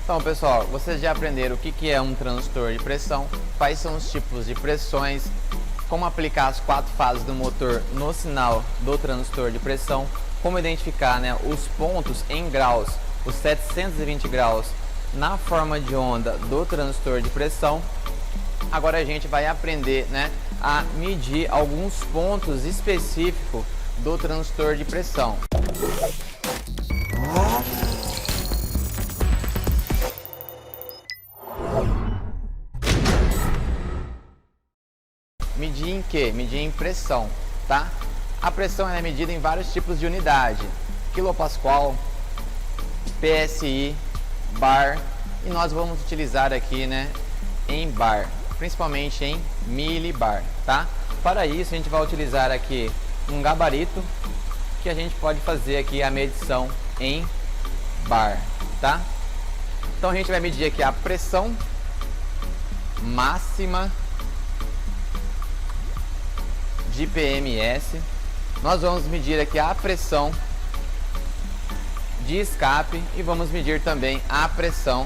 Então, pessoal, vocês já aprenderam o que é um transdutor de pressão, quais são os tipos de pressões, como aplicar as 4 fases do motor no sinal do transdutor de pressão, como identificar, né, os pontos em graus, os 720 graus na forma de onda do transdutor de pressão. Agora a gente vai aprender, né, a medir alguns pontos específicos do transdutor de pressão. Medir em quê? Medir em pressão, tá? A pressão é medida em vários tipos de unidade: quilopascal, PSI, bar, e nós vamos utilizar aqui, né, em bar, principalmente em milibar, tá? Para isso a gente vai utilizar aqui um gabarito que a gente pode fazer aqui a medição em bar, tá? Então a gente vai medir aqui a pressão máxima de PMS. Nós vamos medir aqui a pressão de escape e vamos medir também a pressão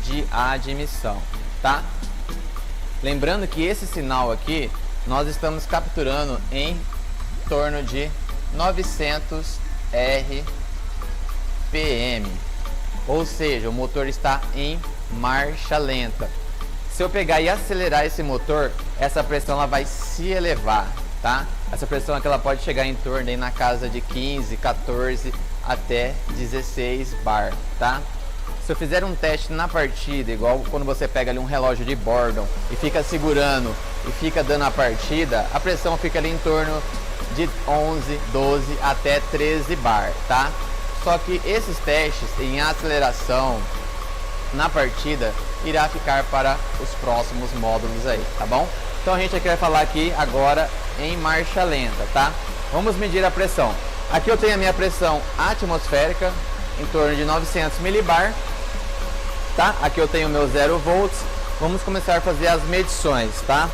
de admissão, tá? Lembrando que esse sinal aqui nós estamos capturando em torno de 900 RPM, ou seja, o motor está em marcha lenta. Se eu pegar e acelerar esse motor, essa pressão ela vai se elevar, tá? Essa pressão aqui ela pode chegar em torno aí na casa de 15, 14 até 16 bar, tá? Se eu fizer um teste na partida, igual quando você pega ali um relógio de Bourdon e fica segurando e fica dando a partida, a pressão fica ali em torno de 11, 12 até 13 bar, tá? Só que esses testes em aceleração na partida irá ficar para os próximos módulos aí, tá bom? Então a gente aqui vai falar aqui agora em marcha lenta, tá? Vamos medir a pressão. Aqui eu tenho a minha pressão atmosférica em torno de 900 milibar, tá? Aqui eu tenho o meu 0 volts. Vamos começar a fazer as medições, tá?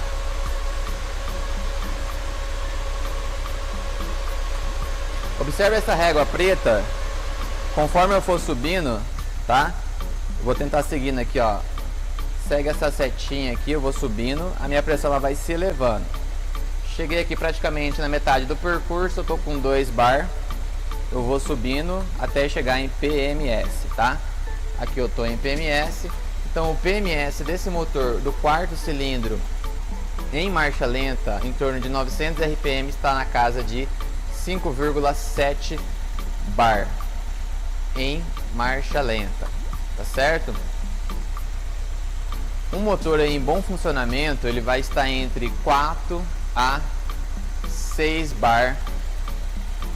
Observe essa régua preta. Conforme eu for subindo, tá? Vou tentar seguindo aqui, ó. Segue essa setinha aqui, eu vou subindo, a minha pressão ela vai se elevando. Cheguei aqui praticamente na metade do percurso, eu tô com 2 bar. Eu vou subindo até chegar em PMS, tá? Aqui eu tô em PMS. Então o PMS desse motor do 4º cilindro em marcha lenta, em torno de 900 RPM, está na casa de 5,7 bar em marcha lenta. Tá certo? Um motor aí em bom funcionamento, ele vai estar entre 4 a 6 bar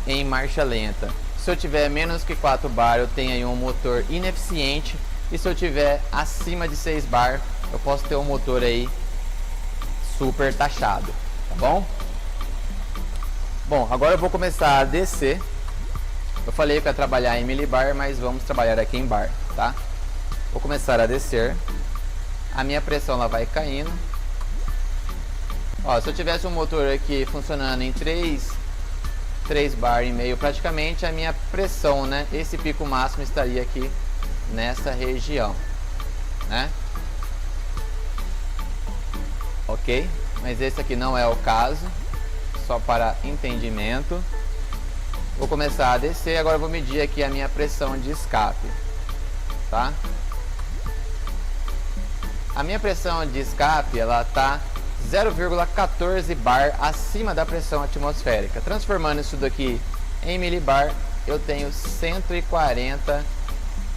em marcha lenta. Se eu tiver menos que 4 bar, eu tenho aí um motor ineficiente, e se eu tiver acima de 6 bar, eu posso ter um motor aí super taxado, tá bom? Bom, agora eu vou começar a descer. Eu falei que ia trabalhar em milibar, mas vamos trabalhar aqui em bar, tá? Vou começar a descer. A minha pressão ela vai caindo. Ó, se eu tivesse um motor aqui funcionando em 3 bar e meio, praticamente a minha pressão, né, esse pico máximo estaria aqui nessa região, né? Ok? Mas esse aqui não é o caso, só para entendimento. Vou começar a descer. Agora eu vou medir aqui a minha pressão de escape, tá? A minha pressão de escape ela tá 0,14 bar acima da pressão atmosférica. Transformando isso daqui em milibar, eu tenho 140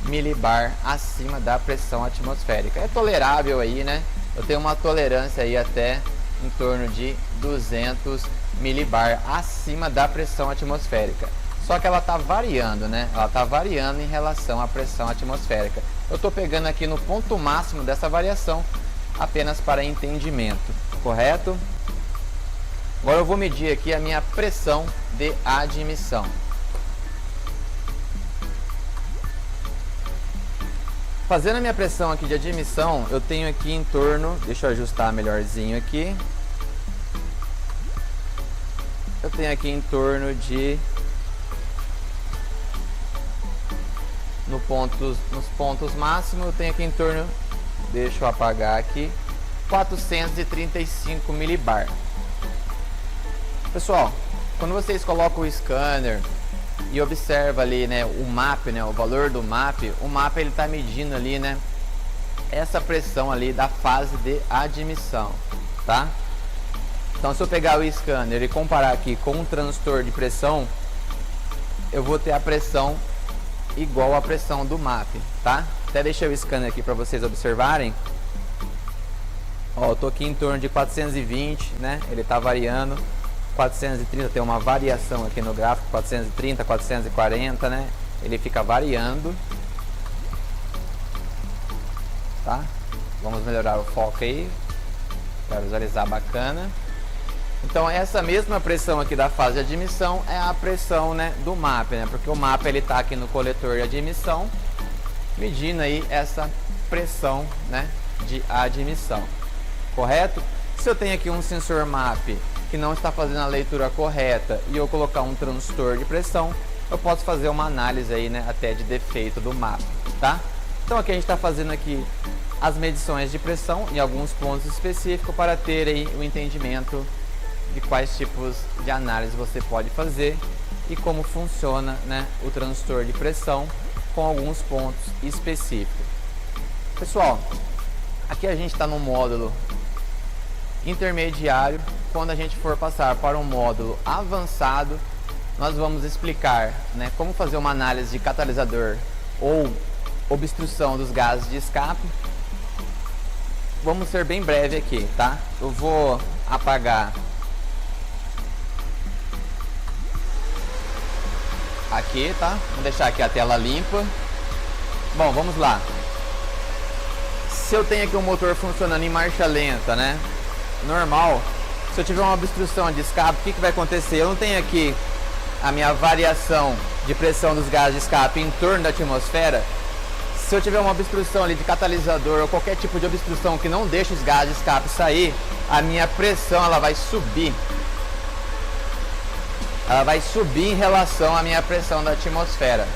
milibar acima da pressão atmosférica. É tolerável aí, né? Eu tenho uma tolerância aí até em torno de 200 milibar acima da pressão atmosférica. Só que ela está variando, né? Ela está variando em relação à pressão atmosférica. Eu estou pegando aqui no ponto máximo dessa variação, apenas para entendimento, correto? Agora eu vou medir aqui a minha pressão de admissão. Fazendo a minha pressão aqui de admissão, eu tenho aqui em torno, deixa eu ajustar melhorzinho aqui. Eu tenho aqui em torno de nos pontos máximos eu tenho aqui em torno, deixa eu apagar aqui, 435 milibar. Pessoal, quando vocês colocam o scanner e observa ali, né, o MAP, né, o valor do MAP, o MAP ele está medindo ali, né, essa pressão ali da fase de admissão, tá? Então se eu pegar o scanner e comparar aqui com um transistor de pressão, eu vou ter a pressão igual à pressão do MAP, tá? Até deixei o scanner aqui para vocês observarem. Ó, eu tô aqui em torno de 420, né? Ele tá variando. 430 tem uma variação aqui no gráfico, 430, 440, né? Ele fica variando. Tá? Vamos melhorar o foco aí para visualizar bacana. Então essa mesma pressão aqui da fase de admissão é a pressão, né, do MAP, né? Porque o MAP ele tá aqui no coletor de admissão, medindo aí essa pressão, né, de admissão. Correto? Se eu tenho aqui um sensor MAP que não está fazendo a leitura correta e eu colocar um transistor de pressão, eu posso fazer uma análise aí, né, até de defeito do MAP, tá? Então aqui a gente está fazendo aqui as medições de pressão em alguns pontos específicos para ter aí o entendimento de quais tipos de análise você pode fazer e como funciona, né, o transistor de pressão com alguns pontos específicos. Pessoal, aqui a gente está no módulo intermediário. Quando a gente for passar para um módulo avançado, nós vamos explicar, né, como fazer uma análise de catalisador ou obstrução dos gases de escape. Vamos ser bem breve aqui, tá? Eu vou apagar aqui, tá? Vamos deixar aqui a tela limpa. Bom, vamos lá. Se eu tenho aqui um motor funcionando em marcha lenta, né, normal, se eu tiver uma obstrução de escape, o que vai acontecer? Eu não tenho aqui a minha variação de pressão dos gases de escape em torno da atmosfera. Se eu tiver uma obstrução ali de catalisador ou qualquer tipo de obstrução que não deixa os gases de escape sair, a minha pressão ela vai subir. Ela vai subir em relação à minha pressão da atmosfera,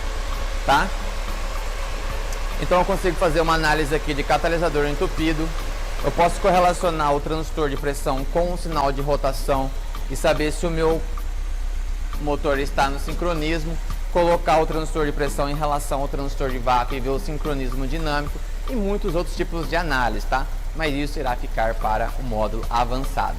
tá? Então eu consigo fazer uma análise aqui de catalisador entupido. Eu posso correlacionar o transistor de pressão com o sinal de rotação e saber se o meu motor está no sincronismo, colocar o transistor de pressão em relação ao transistor de vácuo e ver o sincronismo dinâmico e muitos outros tipos de análise, tá? Mas isso irá ficar para o módulo avançado.